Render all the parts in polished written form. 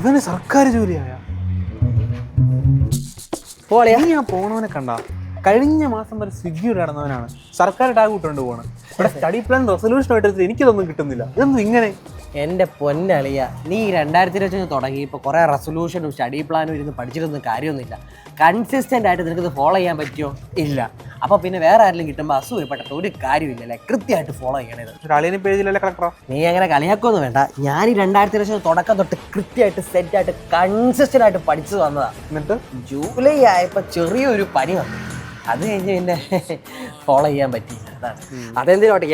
ഇവന് സർക്കാർ ജോലിയായ ഞാൻ പോണവനെ കണ്ട കഴിഞ്ഞ മാസം വരെ സ്വിഗ്ഗിയുടെ നടന്നവനാണ് സർക്കാർ ടാഗ് വിട്ടുകൊണ്ട് പോകണം. ഇവിടെ സ്റ്റഡി പ്ലാൻ റെസൊല്യൂഷൻ ആയിട്ട് എനിക്കിതൊന്നും കിട്ടുന്നില്ല. ഇതൊന്നും ഇങ്ങനെ എൻ്റെ പൊന്നളിയ, നീ 2021 തുടങ്ങി ഇപ്പോൾ കുറേ റെസൊല്യൂഷനും സ്റ്റഡി പ്ലാനും ഇരുന്ന് പഠിച്ചിട്ടൊന്നും കാര്യമൊന്നുമില്ല. കൺസിസ്റ്റൻ്റ് ആയിട്ട് നിനക്കിത് ഫോളോ ചെയ്യാൻ പറ്റുമോ? ഇല്ല. അപ്പോൾ പിന്നെ വേറെ ആരെങ്കിലും കിട്ടുമ്പോൾ അസൂയപ്പെട്ടിട്ട് ഒരു കാര്യമില്ലല്ലേ, കൃത്യമായിട്ട് ഫോളോ ചെയ്യണത്. കളിയനി പേജിലല്ലേ കളക്ടറോ? നീ അങ്ങനെ കളിയാക്കൊന്നും വേണ്ട. ഞാൻ ഈ 2021 തുടക്കം തൊട്ട് കൃത്യമായിട്ട് സെറ്റായിട്ട് കൺസിസ്റ്റൻ്റ് ആയിട്ട് പഠിച്ചു വന്നതാണ്. എന്നിട്ട് ജൂലൈ ആയപ്പോൾ ചെറിയൊരു പനി വന്നു. അത് കഴിഞ്ഞ് പിന്നെ ഫോളോ ചെയ്യാൻ പറ്റിയില്ല. അതാണ്. അതെന്തിനോട്ടെ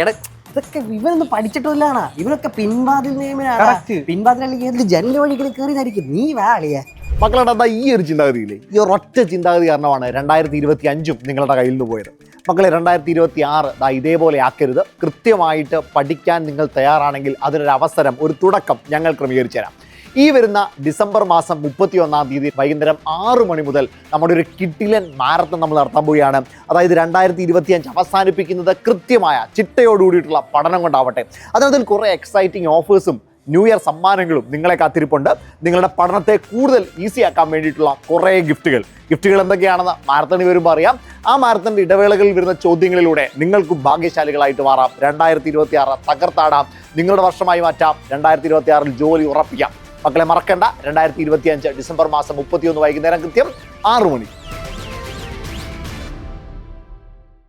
ഇതൊക്കെ ഇവനൊന്നും പഠിച്ചിട്ടില്ലാണ്. ഇവരൊക്കെ പിൻവാതിൽ നിയമനാണ്. പിൻവാതിൽ അല്ലെങ്കിൽ ജനൽ വഴികളിൽ കയറിയതായിരിക്കും. നീ വാളിയ മക്കളുടെ ഈ ഒരു ചിന്താഗതിയില്ലേ, ഈ ഒരു ഒറ്റ ചിന്താഗതി കാരണമാണ് 2025 നിങ്ങളുടെ കയ്യിൽ നിന്ന് പോയത്. മക്കളെ 2026 ഇതേപോലെ ആക്കരുത്. കൃത്യമായിട്ട് പഠിക്കാൻ നിങ്ങൾ തയ്യാറാണെങ്കിൽ അതിനൊരു അവസരം, ഒരു തുടക്കം ഞങ്ങൾ ക്രമീകരിച്ചു തരാം. ഈ വരുന്ന ഡിസംബർ മാസം 31-ാം തീയതി വൈകുന്നേരം 6 മണി മുതൽ നമ്മുടെ ഒരു കിഡിലൻ മാരത്തൺ നമ്മൾ നടത്താൻ പോവുകയാണ്. അതായത് 2025 അവസാനിപ്പിക്കുന്നത് കൃത്യമായ ചിട്ടയോടുകൂടിയിട്ടുള്ള പഠനം കൊണ്ടാവട്ടെ. അതിനകത്തിൽ കുറേ എക്സൈറ്റിംഗ് ഓഫേഴ്സും ന്യൂ ഇയർ സമ്മാനങ്ങളും നിങ്ങളെ കാത്തിരിപ്പുണ്ട്. നിങ്ങളുടെ പഠനത്തെ കൂടുതൽ ഈസി ആക്കാൻ വേണ്ടിയിട്ടുള്ള കുറേ ഗിഫ്റ്റുകൾ എന്തൊക്കെയാണെന്ന് മാരത്തണിൽ വരുമ്പോൾ അറിയാം. ആ മാരത്തണിൻ്റെ ഇടവേളകളിൽ വരുന്ന ചോദ്യങ്ങളിലൂടെ നിങ്ങൾക്ക് ഭാഗ്യശാലികളായിട്ട് മാറാം. 2026 തകർത്താടാം. നിങ്ങളുടെ വർഷമായി മാറ്റാം. 2026 ജോലി ഉറപ്പിക്കാം. മക്കളെ മറക്കണ്ട, 2025 ഡിസംബർ മാസം 31 വൈകുന്നേരം കൃത്യം 6 മണി.